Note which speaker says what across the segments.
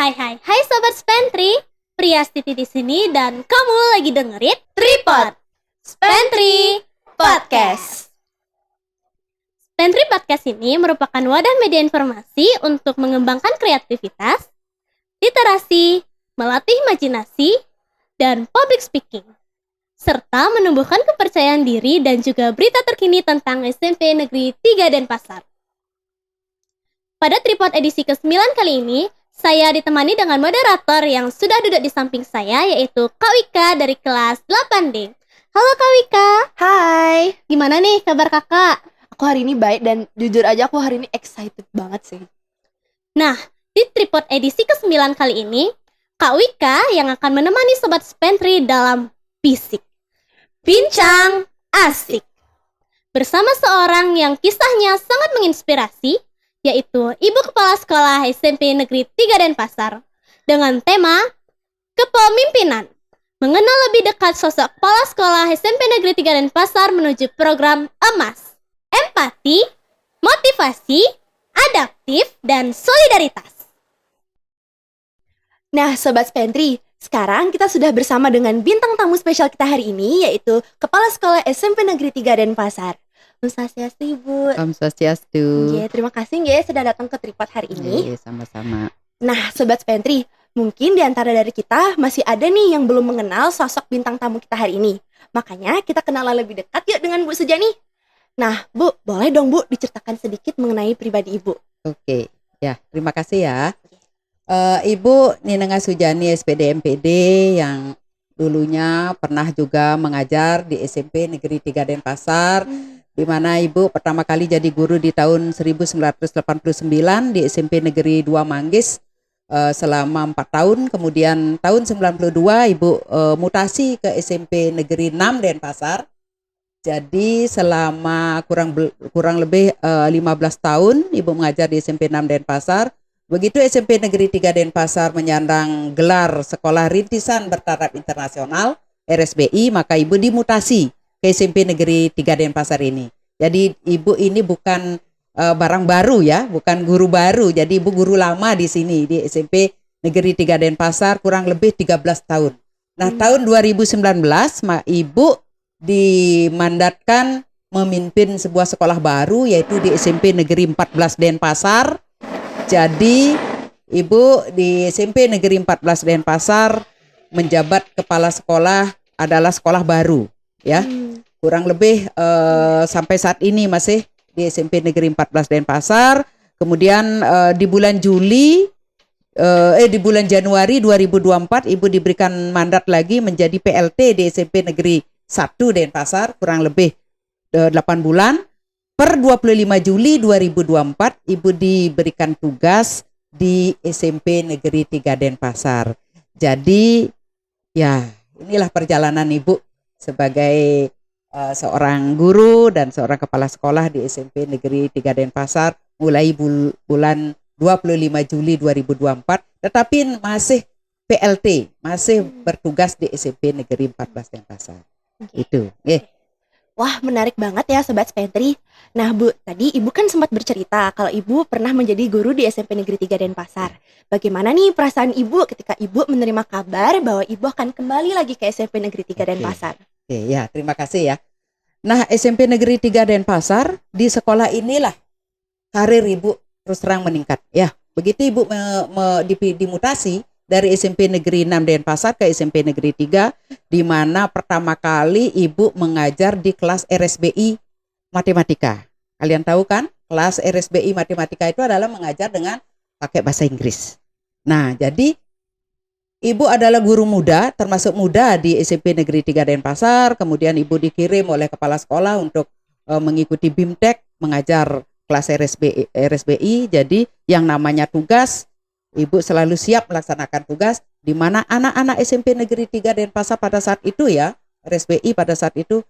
Speaker 1: Hai Sobat Spentry, Priastiti di sini dan kamu lagi dengerin Tripod Spentry Podcast. Spentry Podcast ini merupakan wadah media informasi untuk mengembangkan kreativitas, literasi, melatih imajinasi, dan public speaking, serta menumbuhkan kepercayaan diri dan juga berita terkini tentang SMP Negeri 3 Denpasar. Pada Tripod edisi ke-9 kali ini, saya ditemani dengan moderator yang sudah duduk di samping saya, yaitu Kak Wika dari kelas 8D. Halo Kak Wika.
Speaker 2: Hai.
Speaker 1: Gimana nih kabar kakak?
Speaker 2: Aku hari ini baik dan jujur aja aku hari ini excited banget sih.
Speaker 1: Nah, di Tripod edisi ke-9 kali ini, Kak Wika yang akan menemani Sobat Spentry dalam Bisik Bincang Asik bersama seorang yang kisahnya sangat menginspirasi, yaitu Ibu Kepala Sekolah SMP Negeri 3 Denpasar, dengan tema Kepemimpinan, mengenal lebih dekat sosok Kepala Sekolah SMP Negeri 3 Denpasar menuju program EMAS, empati, motivasi, adaptif, dan solidaritas.
Speaker 2: Nah, Sobat Spentry, sekarang kita sudah bersama dengan bintang tamu spesial kita hari ini, yaitu Kepala Sekolah SMP Negeri 3 Denpasar. Om Swastiastu, Ibu.
Speaker 3: Om Swastiastu.
Speaker 2: Terima kasih ya sudah datang ke Tripod hari ini.
Speaker 3: Sama-sama.
Speaker 2: Nah, Sobat Spentry, mungkin di antara dari kita masih ada nih yang belum mengenal sosok bintang tamu kita hari ini. Makanya kita kenalan lebih dekat yuk dengan Bu Sujani. Nah, Bu, boleh dong Bu diceritakan sedikit mengenai pribadi Ibu?
Speaker 3: Oke, ya terima kasih ya. Ibu Ninengah Sujani SPD MPD yang dulunya pernah juga mengajar di SMP Negeri 3 Denpasar, di mana Ibu pertama kali jadi guru di tahun 1989 di SMP Negeri 2 Manggis selama 4 tahun. Kemudian tahun 92 Ibu mutasi ke SMP Negeri 6 Denpasar. Jadi selama kurang lebih 15 tahun Ibu mengajar di SMP 6 Denpasar. Begitu SMP Negeri 3 Denpasar menyandang gelar Sekolah Rintisan Bertaraf Internasional RSBI, maka Ibu dimutasi ke SMP Negeri 3 Denpasar ini. Jadi Ibu ini bukan barang baru ya, bukan guru baru. Jadi Ibu guru lama di sini di SMP Negeri 3 Denpasar kurang lebih 13 tahun. Nah, tahun 2019 Ibu dimandatkan memimpin sebuah sekolah baru, yaitu di SMP Negeri 14 Denpasar. Jadi Ibu di SMP Negeri 14 Denpasar menjabat kepala sekolah adalah sekolah baru ya. Kurang lebih sampai saat ini masih di SMP Negeri 14 Denpasar. Kemudian di bulan Januari 2024 Ibu diberikan mandat lagi menjadi PLT di SMP Negeri 1 Denpasar kurang lebih 8 bulan. Per 25 Juli 2024 Ibu diberikan tugas di SMP Negeri 3 Denpasar. Jadi ya inilah perjalanan Ibu sebagai seorang guru dan seorang kepala sekolah di SMP Negeri 3 Denpasar mulai bulan 25 Juli 2024, tetapi masih PLT, masih bertugas di SMP Negeri 14 Denpasar. Itu.
Speaker 2: Wah, menarik banget ya Sobat Spentry. Nah Bu, tadi Ibu kan sempat bercerita kalau Ibu pernah menjadi guru di SMP Negeri 3 Denpasar. Bagaimana nih perasaan Ibu ketika Ibu menerima kabar bahwa Ibu akan kembali lagi ke SMP Negeri 3 Denpasar?
Speaker 3: Oke, ya terima kasih ya. Nah, SMP Negeri 3 Denpasar, di sekolah inilah karir Ibu terus terang meningkat. Ya, begitu Ibu dimutasi dari SMP Negeri 6 Denpasar ke SMP Negeri 3, di mana pertama kali Ibu mengajar di kelas RSBI Matematika. Kalian tahu kan, kelas RSBI Matematika itu adalah mengajar dengan pakai bahasa Inggris. Nah, jadi Ibu adalah guru muda, termasuk muda di SMP Negeri 3 Denpasar. Kemudian Ibu dikirim oleh kepala sekolah untuk mengikuti BIMTEK, mengajar kelas RSBI. Jadi yang namanya tugas, Ibu selalu siap melaksanakan tugas, di mana anak-anak SMP Negeri 3 Denpasar pada saat itu ya, RSBI pada saat itu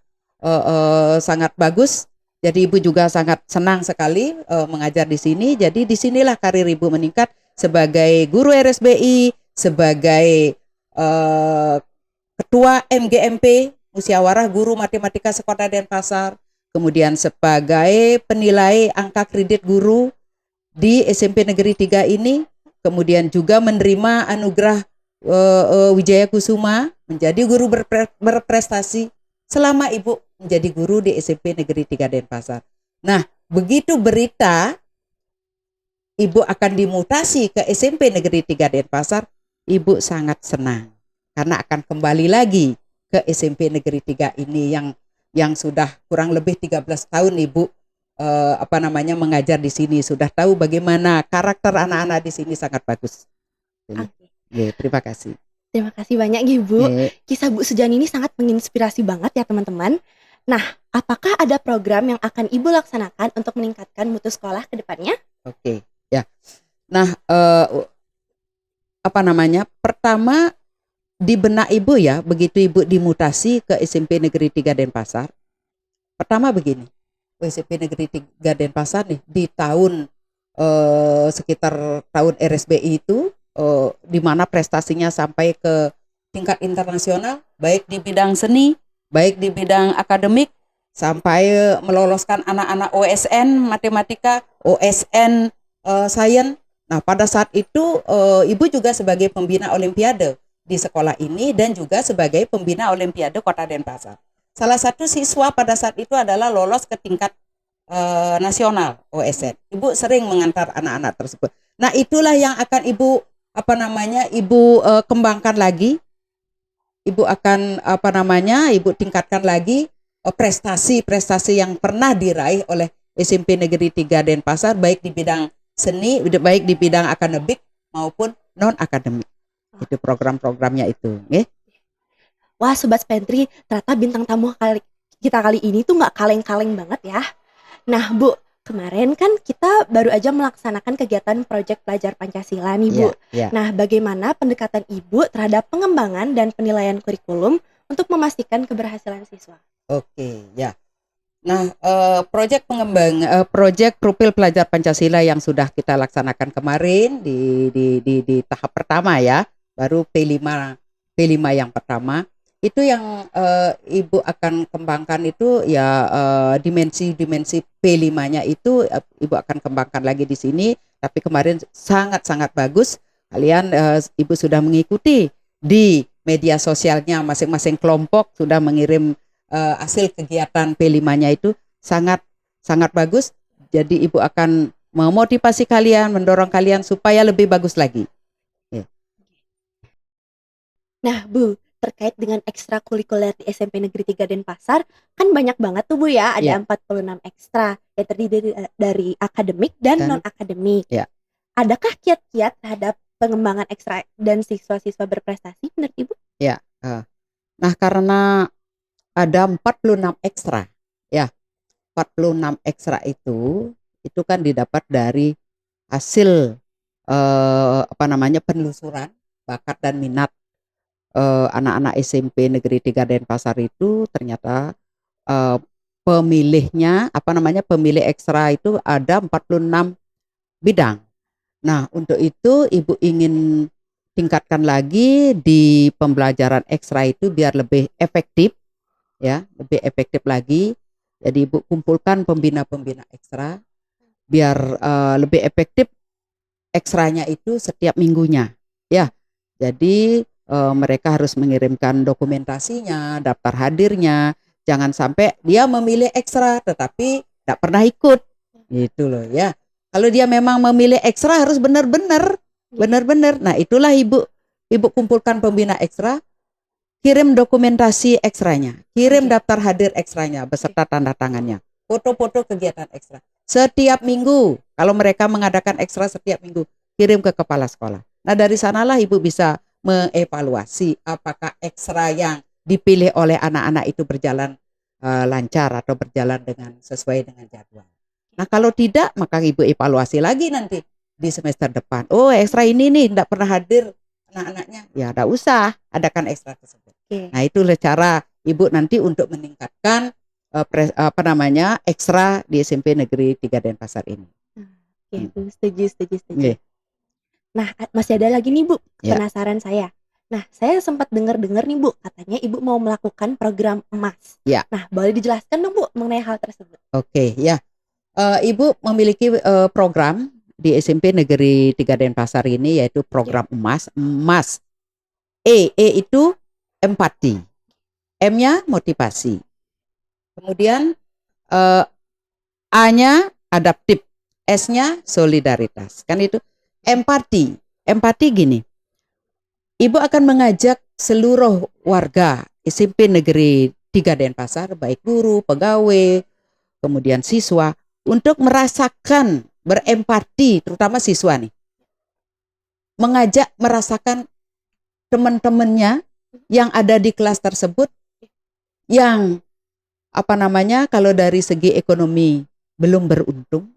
Speaker 3: sangat bagus. Jadi Ibu juga sangat senang sekali mengajar di sini. Jadi disinilah karir Ibu meningkat sebagai guru RSBI, sebagai ketua MGMP, Musyawarah Guru Matematika Sekota Denpasar, kemudian sebagai penilai angka kredit guru di SMP Negeri 3 ini. kemudian juga menerima anugerah Wijaya Kusuma, menjadi guru berprestasi selama Ibu menjadi guru di SMP Negeri 3 Denpasar. Nah, begitu berita Ibu akan dimutasi ke SMP Negeri 3 Denpasar, Ibu sangat senang karena akan kembali lagi ke SMP Negeri 3 ini yang sudah kurang lebih 13 tahun Ibu mengajar di sini, sudah tahu bagaimana karakter anak-anak di sini sangat bagus.
Speaker 2: Oke.
Speaker 3: Terima kasih.
Speaker 2: Terima kasih banyak Ibu. Kisah Bu Sujani ini sangat menginspirasi banget ya teman-teman. Nah, apakah ada program yang akan Ibu laksanakan untuk meningkatkan mutu sekolah ke depannya?
Speaker 3: Oke, ya. Nah, pertama di benak Ibu ya, begitu Ibu dimutasi ke SMP Negeri 3 Denpasar. Pertama begini, SMP Negeri 3 Denpasar nih di tahun sekitar tahun RSBI itu di mana prestasinya sampai ke tingkat internasional, baik di bidang seni, baik di bidang akademik, sampai meloloskan anak-anak OSN matematika, OSN sains. Nah, pada saat itu Ibu juga sebagai pembina olimpiade di sekolah ini dan juga sebagai pembina olimpiade Kota Denpasar. Salah satu siswa pada saat itu adalah lolos ke tingkat nasional OSN. Ibu sering mengantar anak-anak tersebut. Nah, itulah yang akan Ibu kembangkan lagi. Ibu akan Ibu tingkatkan lagi prestasi-prestasi yang pernah diraih oleh SMP Negeri 3 Denpasar, baik di bidang seni, baik di bidang akademik maupun non akademik. Itu program-programnya itu,
Speaker 2: Wah, Sobat Spentri, ternyata bintang tamu kita kali ini tuh nggak kaleng-kaleng banget ya. Nah, Bu, kemarin kan kita baru aja melaksanakan kegiatan proyek pelajar Pancasila nih, Bu.
Speaker 3: Yeah.
Speaker 2: Nah, bagaimana pendekatan Ibu terhadap pengembangan dan penilaian kurikulum untuk memastikan keberhasilan siswa?
Speaker 3: Oke, ya. Nah, proyek profil pelajar Pancasila yang sudah kita laksanakan kemarin di tahap pertama ya, baru P5 yang pertama. Itu yang Ibu akan kembangkan itu ya dimensi P5-nya itu Ibu akan kembangkan lagi di sini. Tapi kemarin sangat-sangat bagus. Kalian Ibu sudah mengikuti di media sosialnya masing-masing kelompok sudah mengirim hasil kegiatan P5-nya itu sangat bagus. Jadi Ibu akan memotivasi kalian, mendorong kalian supaya lebih bagus lagi.
Speaker 2: Nah, Bu, terkait dengan ekstrakurikuler di SMP Negeri 3 Denpasar, kan banyak banget tuh Bu ya, ada 46 ekstra yang terdiri dari akademik dan non-akademik. Adakah kiat-kiat terhadap pengembangan ekstra dan siswa-siswa berprestasi menurut Ibu?
Speaker 3: Ya, nah karena ada 46 ekstra, ya 46 ekstra itu kan didapat dari hasil penelusuran bakat dan minat anak-anak SMP Negeri 3 Denpasar itu. Ternyata pemilih ekstra itu ada 46 bidang. Nah, untuk itu Ibu ingin tingkatkan lagi di pembelajaran ekstra itu biar lebih efektif ya, lebih efektif lagi. Jadi Ibu kumpulkan pembina-pembina ekstra biar lebih efektif ekstranya itu setiap minggunya ya. Jadi mereka harus mengirimkan dokumentasinya, daftar hadirnya. Jangan sampai dia memilih ekstra tetapi tidak pernah ikut. Gitu loh ya. Kalau dia memang memilih ekstra harus benar-benar. Nah, itulah Ibu kumpulkan pembina ekstra, kirim dokumentasi ekstranya, kirim daftar hadir ekstranya beserta tanda tangannya, foto-foto kegiatan ekstra. Setiap minggu, kalau mereka mengadakan ekstra setiap minggu, kirim ke kepala sekolah. Nah, dari sanalah Ibu bisa mengevaluasi apakah ekstra yang dipilih oleh anak-anak itu berjalan lancar atau berjalan sesuai dengan jadwal. Nah, kalau tidak, maka Ibu evaluasi lagi nanti di semester depan. Oh, ekstra ini nih tidak pernah hadir anak-anaknya. Ya, tidak usah adakan ekstra tersebut. Nah, itulah cara Ibu nanti untuk meningkatkan ekstra di SMP Negeri 3 Denpasar ini.
Speaker 2: Setuju. Nah, masih ada lagi nih Bu, penasaran saya. Nah, saya sempat dengar-dengar nih Bu, katanya Ibu mau melakukan program emas. Nah, boleh dijelaskan dong Bu mengenai hal tersebut?
Speaker 3: Oke, ya. Ibu memiliki program di SMP Negeri 3 Denpasar ini, yaitu program emas. E itu empati, M-nya motivasi, kemudian A-nya adaptif, S-nya solidaritas. Kan itu empati. Empati gini, Ibu akan mengajak seluruh warga SMP Negeri 3 Denpasar, baik guru, pegawai, kemudian siswa, untuk merasakan berempati, terutama siswa nih. Mengajak merasakan teman-temannya yang ada di kelas tersebut yang kalau dari segi ekonomi belum beruntung.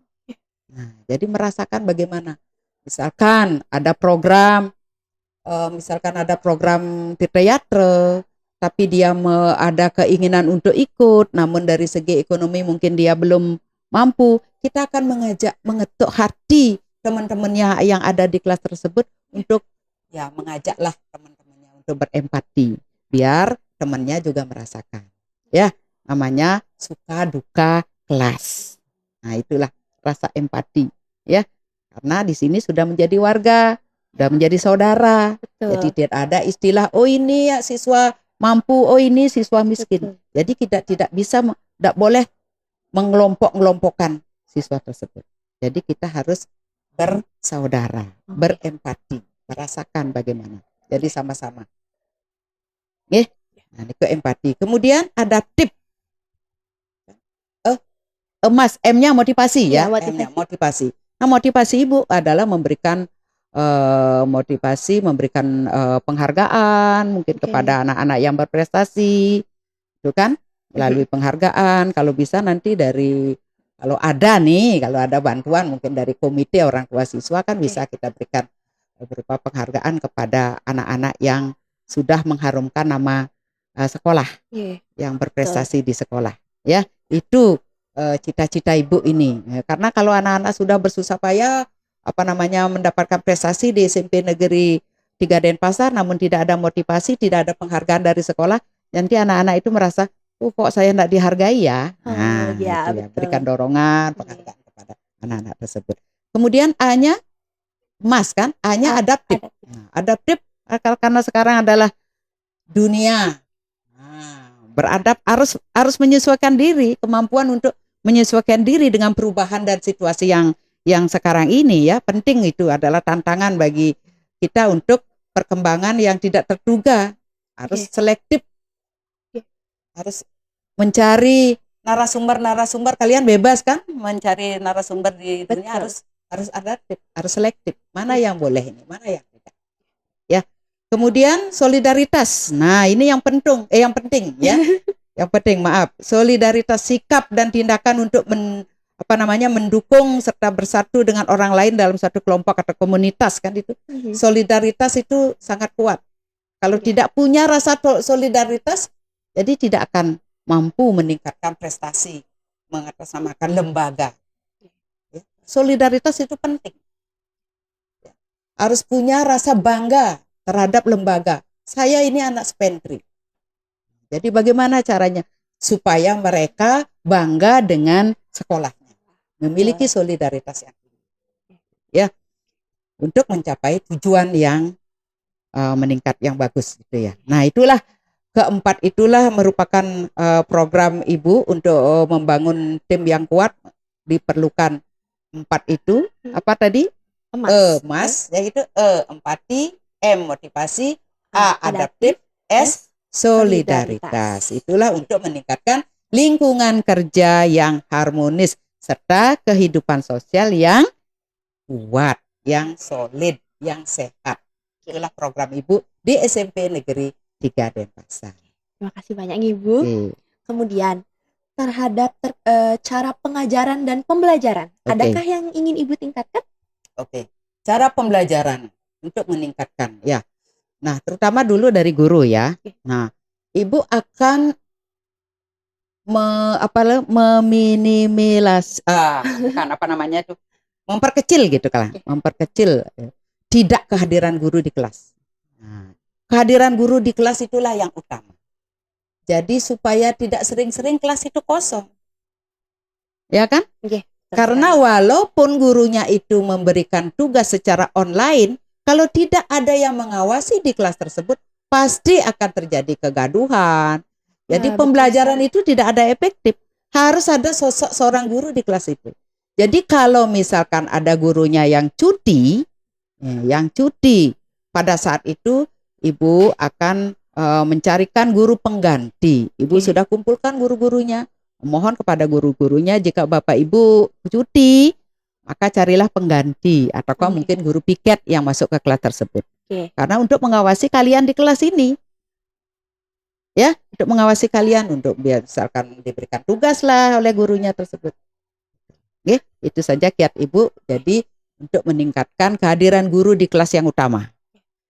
Speaker 3: Nah, jadi merasakan bagaimana. Misalkan ada program tirta-yatra, tapi dia ada keinginan untuk ikut, namun dari segi ekonomi mungkin dia belum mampu. Kita akan mengajak, mengetuk hati teman-temannya yang ada di kelas tersebut untuk mengajaklah teman-temannya untuk berempati, biar temannya juga merasakan. Ya, namanya suka duka kelas. Nah, itulah rasa empati, ya. Karena di sini sudah menjadi warga, sudah menjadi saudara.
Speaker 2: Betul.
Speaker 3: Jadi tidak ada istilah oh ini ya siswa mampu, oh ini siswa miskin.
Speaker 2: Betul.
Speaker 3: Jadi kita tidak boleh mengelompok-kelompokkan siswa tersebut. Jadi kita harus bersaudara, berempati, merasakan bagaimana. Jadi sama-sama. Nah, itu empati. Kemudian adaptif. Emas, M-nya motivasi ya. M-nya motivasi. Nah, motivasi Ibu adalah memberikan penghargaan mungkin kepada anak-anak yang berprestasi, itu kan, melalui penghargaan. Kalau bisa nanti kalau ada bantuan mungkin dari komite orang tua siswa kan bisa kita berikan berupa penghargaan kepada anak-anak yang sudah mengharumkan nama sekolah, yang berprestasi di sekolah, ya. Itu cita-cita Ibu ini. Karena kalau anak-anak sudah bersusah payah mendapatkan prestasi di SMP Negeri 3 Denpasar, namun tidak ada motivasi, tidak ada penghargaan dari sekolah, nanti anak-anak itu merasa, kok saya tidak dihargai ya. Nah, berikan dorongan, penghargaan kepada anak-anak tersebut. Kemudian A-nya emas kan, A-nya adaptif. Nah, adaptif karena sekarang adalah dunia. Beradap, harus menyesuaikan diri, kemampuan untuk menyesuaikan diri dengan perubahan dan situasi yang sekarang ini, ya. Penting, itu adalah tantangan bagi kita untuk perkembangan yang tidak terduga. Harus selektif, harus mencari narasumber. Kalian bebas kan mencari narasumber di dunia. Harus adaptif, harus selektif. Mana yang boleh ini, mana yang tidak, ya. Kemudian solidaritas. Nah, ini yang penting ya. Yang penting, solidaritas sikap dan tindakan untuk mendukung serta bersatu dengan orang lain dalam satu kelompok atau komunitas, kan itu. Solidaritas itu sangat kuat. Kalau tidak punya rasa solidaritas, jadi tidak akan mampu meningkatkan prestasi, mengatasnamakan lembaga. Solidaritas itu penting. Harus punya rasa bangga terhadap lembaga. Saya ini anak Spentri. Jadi bagaimana caranya supaya mereka bangga dengan sekolahnya, memiliki solidaritas yang tinggi, ya, untuk mencapai tujuan yang meningkat, yang bagus, gitu ya. Nah, keempat itulah merupakan program Ibu untuk membangun tim yang kuat. Diperlukan 4 itu. Apa tadi? Emas, yaitu empati, M motivasi, A adaptif, S solidaritas. Itulah untuk meningkatkan lingkungan kerja yang harmonis serta kehidupan sosial yang kuat, yang solid, yang sehat. Itulah program Ibu di SMP Negeri 3 Denpasar.
Speaker 2: Terima kasih banyak Ibu. Kemudian terhadap cara pengajaran dan pembelajaran, adakah yang ingin Ibu tingkatkan?
Speaker 3: Cara pembelajaran untuk meningkatkan, ya. Nah, terutama dulu dari guru, ya. Nah, Ibu akan memperkecil gitu kan, memperkecil tidak kehadiran guru di kelas. Nah, kehadiran guru di kelas itulah yang utama. Jadi supaya tidak sering-sering kelas itu kosong, ya kan? Karena walaupun gurunya itu memberikan tugas secara online, kalau tidak ada yang mengawasi di kelas tersebut, pasti akan terjadi kegaduhan. Jadi
Speaker 2: Nah,
Speaker 3: pembelajaran
Speaker 2: betul
Speaker 3: itu tidak ada efektif. Harus ada sosok seorang guru di kelas itu. Jadi kalau misalkan ada gurunya yang cuti, pada saat itu ibu akan mencarikan guru pengganti. Ibu
Speaker 2: Oke.
Speaker 3: sudah kumpulkan guru-gurunya. Mohon kepada guru-gurunya, jika Bapak Ibu cuti, maka carilah pengganti ataukah
Speaker 2: Oke.
Speaker 3: mungkin guru piket yang masuk ke kelas tersebut.
Speaker 2: Oke.
Speaker 3: Karena untuk mengawasi kalian di kelas ini. Ya, untuk mengawasi kalian, untuk biar misalkan diberikan tugas lah oleh gurunya tersebut. Oke, itu saja kiat Ibu. Jadi untuk meningkatkan kehadiran guru di kelas yang utama.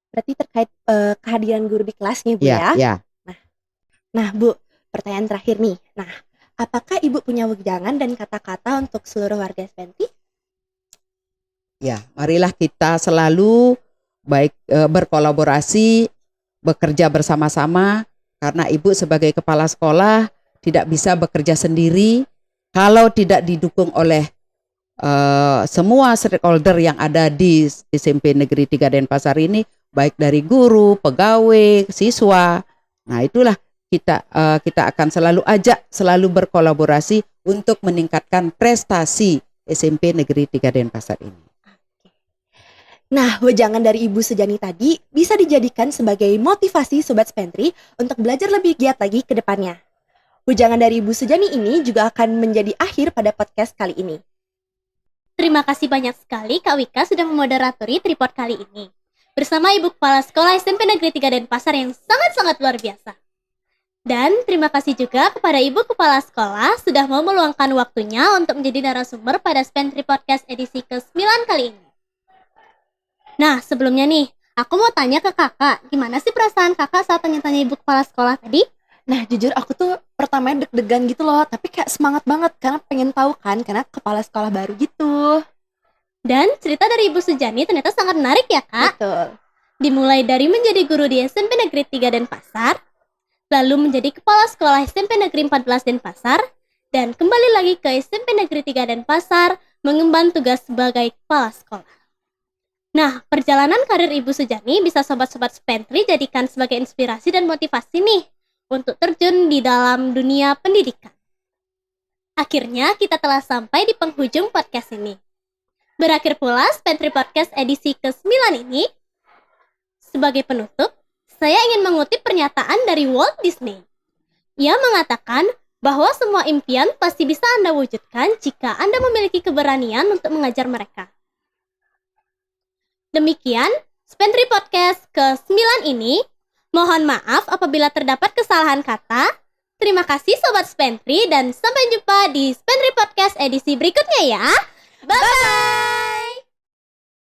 Speaker 2: Berarti terkait kehadiran guru di kelasnya, Bu,
Speaker 3: Ya,
Speaker 2: ya?
Speaker 3: ya.
Speaker 2: Nah, Bu, pertanyaan terakhir nih. Nah, apakah Ibu punya wejangan dan kata-kata untuk seluruh warga SPNT?
Speaker 3: Ya, marilah kita selalu baik berkolaborasi, bekerja bersama-sama, karena Ibu sebagai kepala sekolah tidak bisa bekerja sendiri kalau tidak didukung oleh semua stakeholder yang ada di SMP Negeri 3 Denpasar ini, baik dari guru, pegawai, siswa. Nah, itulah kita akan selalu berkolaborasi untuk meningkatkan prestasi SMP Negeri 3 Denpasar ini.
Speaker 2: Nah, wejangan dari Ibu Sujani tadi bisa dijadikan sebagai motivasi Sobat Spentri untuk belajar lebih giat lagi ke depannya. Wejangan dari Ibu Sujani ini juga akan menjadi akhir pada podcast kali ini.
Speaker 1: Terima kasih banyak sekali Kak Wika sudah memoderatori tripod kali ini. Bersama Ibu Kepala Sekolah SMP Negeri 3 Denpasar yang sangat-sangat luar biasa. Dan terima kasih juga kepada Ibu Kepala Sekolah sudah mau meluangkan waktunya untuk menjadi narasumber pada Spentri Podcast edisi ke-9 kali ini. Nah, sebelumnya nih, aku mau tanya ke kakak, gimana sih perasaan kakak saat tanya-tanya Ibu Kepala Sekolah tadi?
Speaker 2: Nah, jujur aku tuh pertamanya deg-degan gitu loh, tapi kayak semangat banget karena pengen tahu kan, karena kepala sekolah baru gitu.
Speaker 1: Dan cerita dari Ibu Sujani ternyata sangat menarik ya kak?
Speaker 2: Betul.
Speaker 1: Dimulai dari menjadi guru di SMP Negeri 3 Denpasar, lalu menjadi kepala sekolah SMP Negeri 14 Denpasar, dan kembali lagi ke SMP Negeri 3 Denpasar mengemban tugas sebagai kepala sekolah. Nah, perjalanan karir Ibu Sujani bisa sobat-sobat Spentri jadikan sebagai inspirasi dan motivasi nih untuk terjun di dalam dunia pendidikan. Akhirnya kita telah sampai di penghujung podcast ini. Berakhir pula Spentri Podcast edisi ke-9 ini. Sebagai penutup, saya ingin mengutip pernyataan dari Walt Disney. Ia mengatakan bahwa semua impian pasti bisa Anda wujudkan jika Anda memiliki keberanian untuk mengajar mereka. Demikian, Spentri Podcast ke-9 ini. Mohon maaf apabila terdapat kesalahan kata. Terima kasih Sobat Spentri dan sampai jumpa di Spentri Podcast edisi berikutnya ya. Bye-bye!